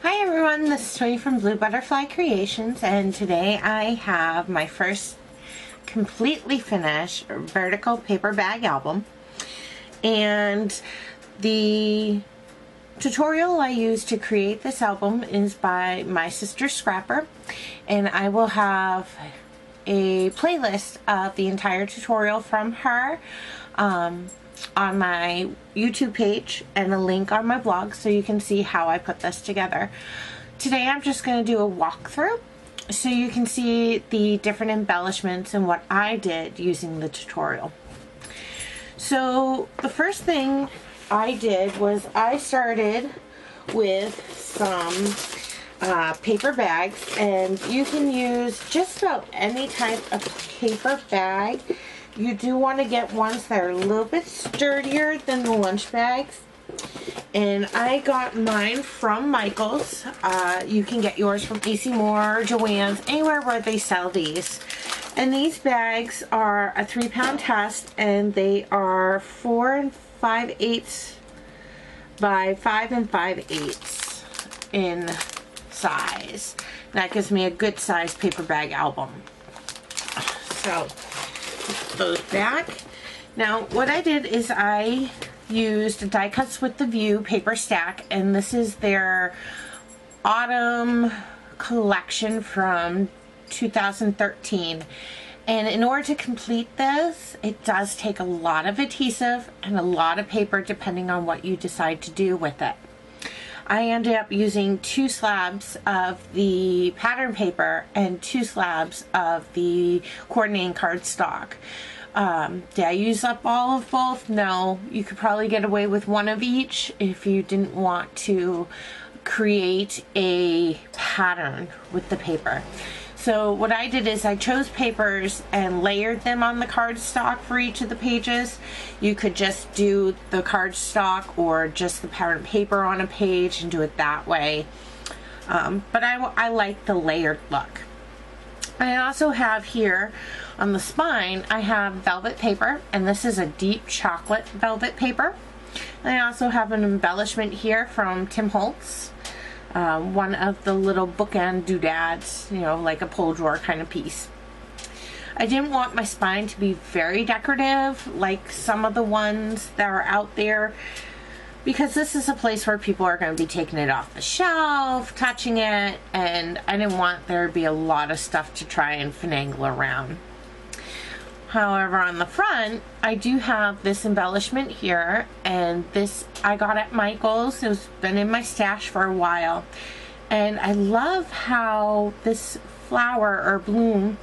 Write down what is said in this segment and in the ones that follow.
Hi everyone, this is Tony from Blue Butterfly Creations, and today I have my first completely finished vertical paper bag album. And the tutorial I used to create this album is by my sister Scrapper, and I will have a playlist of the entire tutorial from her on my YouTube page and a link on my blog so you can see how I put this together. Today I'm just going to do a walkthrough so you can see the different embellishments and what I did using the tutorial. So the first thing I did was I started with some paper bags, and you can use just about any type of paper bag. You do want to get ones that are a little bit sturdier than the lunch bags. And I got mine from Michaels. You can get yours from AC Moore, Joann's, anywhere where they sell these. And these bags are a 3-pound test, and they are 4 5/8 by 5 5/8 in size. That gives me a good size paper bag album. So those back. Now what I did is I used Die Cuts with the View paper stack, and this is their autumn collection from 2013. And in order to complete this, it does take a lot of adhesive and a lot of paper depending on what you decide to do with it. I ended up using 2 slabs of the pattern paper and 2 slabs of the coordinating cardstock. Did I use up all of both? No. You could probably get away with 1 of each if you didn't want to create a pattern with the paper. So what I did is I chose papers and layered them on the cardstock for each of the pages. You could just do the cardstock or just the pattern paper on a page and do it that way. But I like the layered look. I also have here on the spine, I have velvet paper, and this is a deep chocolate velvet paper. And I also have an embellishment here from Tim Holtz. One of the little bookend doodads, you know, like a pull drawer kind of piece. I didn't want my spine to be very decorative like some of the ones that are out there, because this is a place where people are going to be taking it off the shelf, touching it, and I didn't want there to be a lot of stuff to try and finagle around. However, on the front, I do have this embellishment here, and this I got at Michael's. It's been in my stash for a while, and I love how this flower or bloom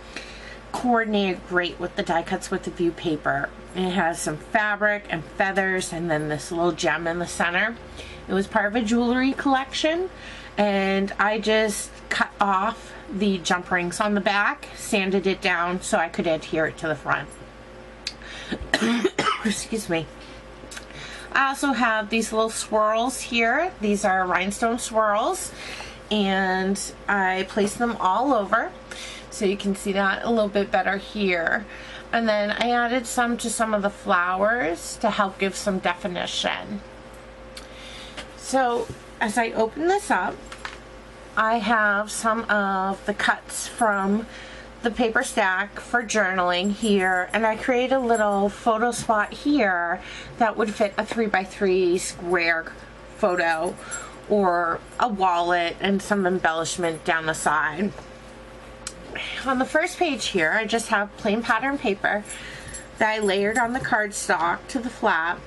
coordinated great with the Die Cuts with the View paper. It has some fabric and feathers and then this little gem in the center. It was part of a jewelry collection, and I just cut off the jump rings on the back, sanded it down so I could adhere it to the front. Excuse me. I also have these little swirls here. These are rhinestone swirls, and I placed them all over so you can see that a little bit better here. And then I added some to some of the flowers to help give some definition. So as I open this up, I have some of the cuts from the paper stack for journaling here, and I created a little photo spot here that would fit a 3x3 square photo or a wallet and some embellishment down the side. On the first page here, I just have plain pattern paper that I layered on the cardstock to the flap.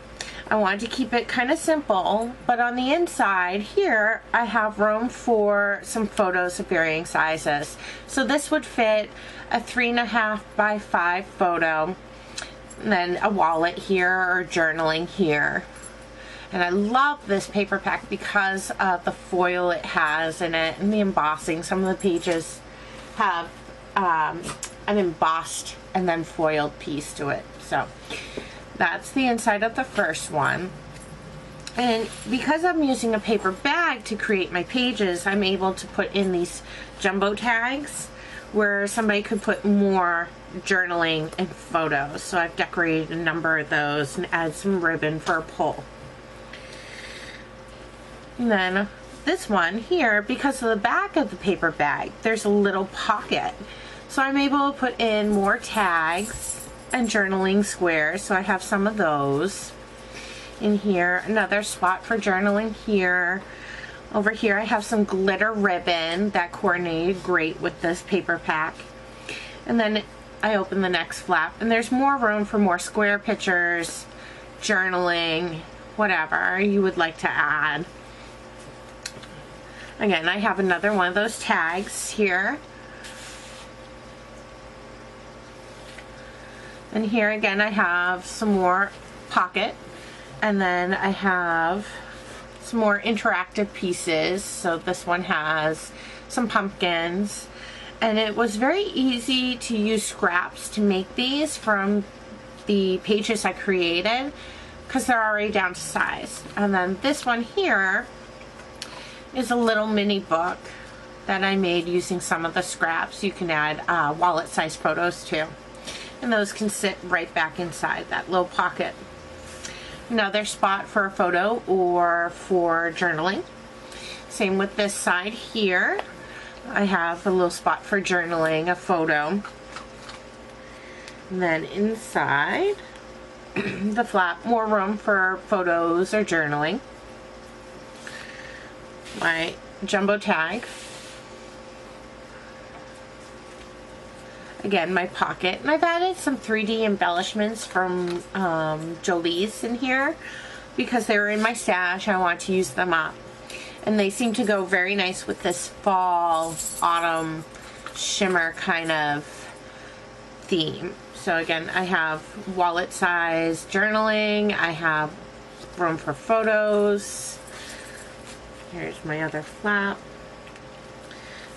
I wanted to keep it kind of simple, but on the inside here I have room for some photos of varying sizes. So this would fit a 3.5 by 5 photo, and then a wallet here or journaling here. And I love this paper pack because of the foil it has in it and the embossing. Some of the pages have an embossed and then foiled piece to it. So that's the inside of the first one. And because I'm using a paper bag to create my pages, I'm able to put in these jumbo tags where somebody could put more journaling and photos. So I've decorated a number of those and add some ribbon for a pull. And then this one here, because of the back of the paper bag, there's a little pocket. So I'm able to put in more tags and journaling squares. So I have some of those in here. Another spot for journaling here. Over here I have some glitter ribbon that coordinated great with this paper pack. And then I open the next flap and there's more room for more square pictures, journaling, whatever you would like to add. Again, I have another one of those tags here. And here again I have some more pocket, and then I have some more interactive pieces. So this one has some pumpkins, and it was very easy to use scraps to make these from the pages I created because they're already down to size. And then this one here is a little mini book that I made using some of the scraps. You can add wallet size photos too, and those can sit right back inside that little pocket. Another spot for a photo or for journaling. Same with this side here. I have a little spot for journaling, a photo. And then inside the flap, more room for photos or journaling. My jumbo tag. Again, my pocket. And I've added some 3D embellishments from Jolie's in here because they were in my stash. I want to use them up. And they seem to go very nice with this fall, autumn, shimmer kind of theme. So again, I have wallet size journaling. I have room for photos. Here's my other flap.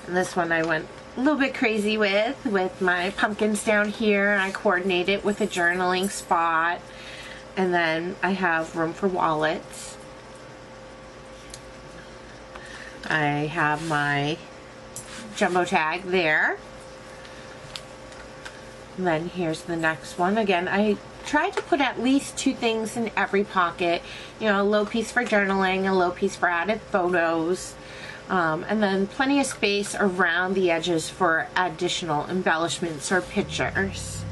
And this one I went a little bit crazy with my pumpkins down here. I coordinate it with a journaling spot. And then I have room for wallets. I have my jumbo tag there. And then here's the next one. Again, I try to put at least 2 things in every pocket. You know, a little piece for journaling, a little piece for added photos, and then plenty of space around the edges for additional embellishments or pictures.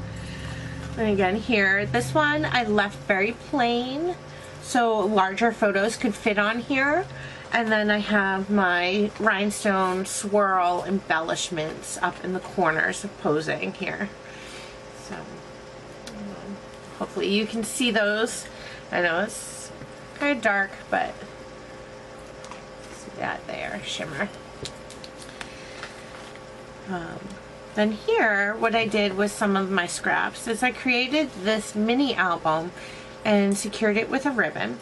And again here, this one I left very plain so larger photos could fit on here. And then I have my rhinestone swirl embellishments up in the corners of posing here. So hopefully you can see those. I know it's kind of dark, but see that there, shimmer. Then here, what I did with some of my scraps is I created this mini album and secured it with a ribbon.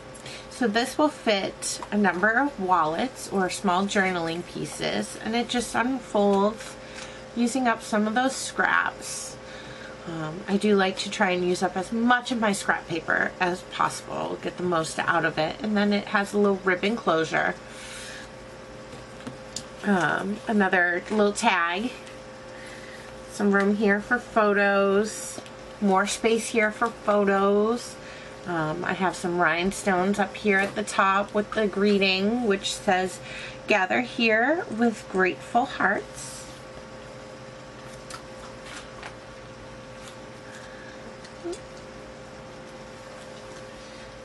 So this will fit a number of wallets or small journaling pieces, and it just unfolds using up some of those scraps. I do like to try and use up as much of my scrap paper as possible, get the most out of it, and then it has a little ribbon closure. Another little tag, some room here for photos, more space here for photos. I have some rhinestones up here at the top with the greeting, which says, "Gather here with grateful hearts."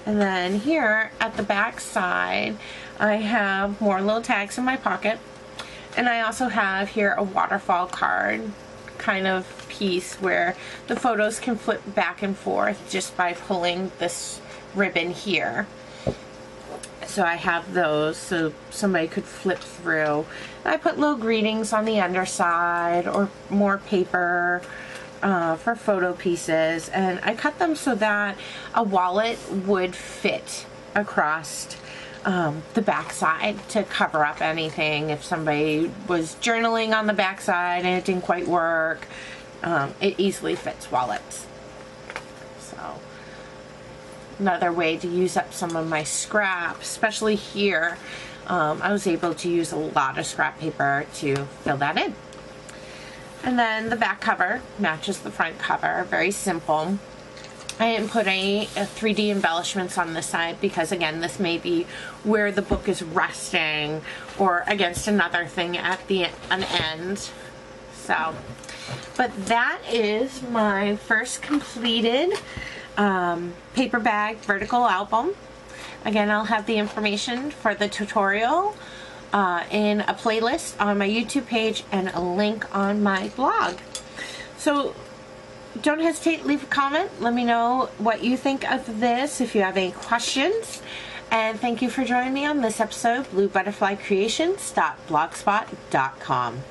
And then here at the back side, I have more little tags in my pocket. And I also have here a waterfall card kind of piece where the photos can flip back and forth just by pulling this ribbon here. So I have those so somebody could flip through. And I put little greetings on the underside or more paper for photo pieces, and I cut them so that a wallet would fit across the back side to cover up anything. If somebody was journaling on the back side and it didn't quite work, it easily fits wallets. So another way to use up some of my scrap, especially here, I was able to use a lot of scrap paper to fill that in. And then the back cover matches the front cover, very simple. I didn't put any 3D embellishments on this side because, again, this may be where the book is resting or against another thing at an end. So, but that is my first completed paper bag vertical album. Again, I'll have the information for the tutorial in a playlist on my YouTube page and a link on my blog. So don't hesitate to leave a comment. Let me know what you think of this, if you have any questions. And thank you for joining me on this episode of BlueButterflyCreations.blogspot.com.